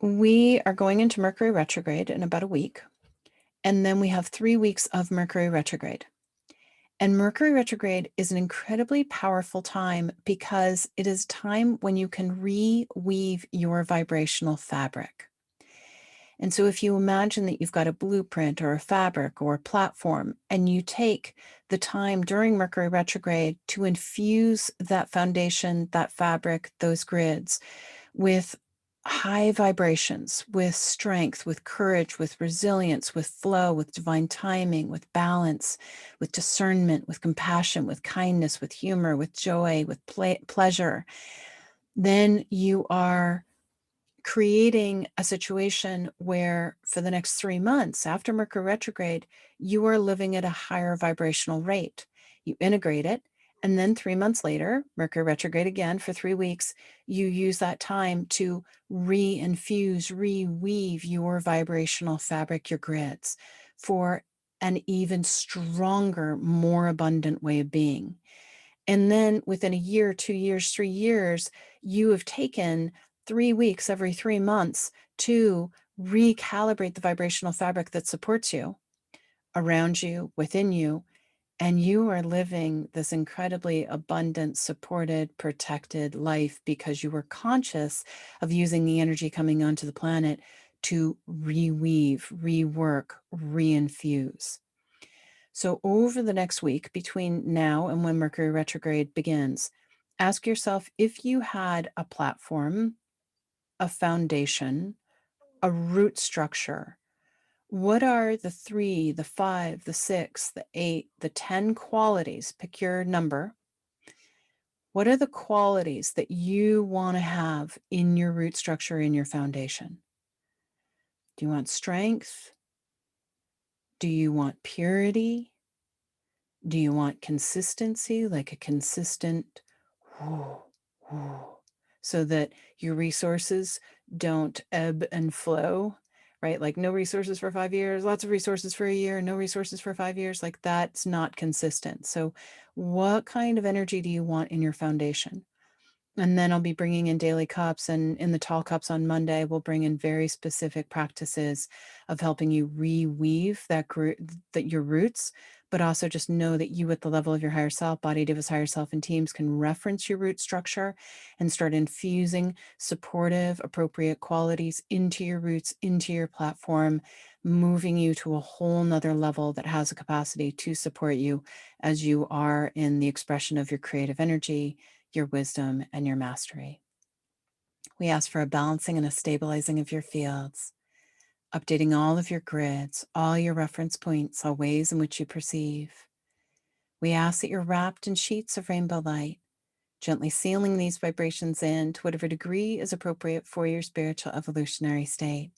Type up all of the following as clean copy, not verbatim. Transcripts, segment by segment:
We are going into Mercury retrograde in about a week, and then we have 3 weeks of Mercury retrograde. And Mercury retrograde is an incredibly powerful time because it is time when you can reweave your vibrational fabric. And so if you imagine that you've got a blueprint or a fabric or a platform, and you take the time during Mercury retrograde to infuse that foundation, that fabric, those grids with high vibrations, with strength, with courage, with resilience, with flow, with divine timing, with balance, with discernment, with compassion, with kindness, with humor, with joy, with pleasure, then you are creating a situation where for the next 3 months after Mercury retrograde, you are living at a higher vibrational rate. You integrate it, and then 3 months later, Mercury retrograde again for 3 weeks, you use that time to re-infuse, reweave your vibrational fabric, your grids, for an even stronger, more abundant way of being. And then within a year, 2 years, 3 years, you have taken 3 weeks every 3 months to recalibrate the vibrational fabric that supports you, around you, within you, and you are living this incredibly abundant, supported, protected life because you were conscious of using the energy coming onto the planet to reweave, rework, reinfuse. So over the next week, between now and when Mercury retrograde begins, ask yourself if you had a platform, a foundation, a root structure, what are the 3, the 5, the 6, the 8, the 10 qualities? Pick your number. What are the qualities that you want to have in your root structure, in your foundation? Do you want strength? Do you want purity? Do you want consistency, like a consistent whoo, whoo, so that your resources don't ebb and flow, right? Like no resources for 5 years, lots of resources for a year, no resources for 5 years. Like that's not consistent. So what kind of energy do you want in your foundation? And then I'll be bringing in daily cups, and in the tall cups on Monday, we'll bring in very specific practices of helping you reweave that your roots, but also just know that you at the level of your higher self, body, divas, higher self, and teams can reference your root structure and start infusing supportive, appropriate qualities into your roots, into your platform, moving you to a whole nother level that has a capacity to support you as you are in the expression of your creative energy, your wisdom, and your mastery. We ask for a balancing and a stabilizing of your fields, updating all of your grids, all your reference points, all ways in which you perceive. We ask that you're wrapped in sheets of rainbow light, gently sealing these vibrations in to whatever degree is appropriate for your spiritual evolutionary state.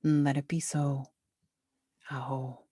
And let it be so. Aho.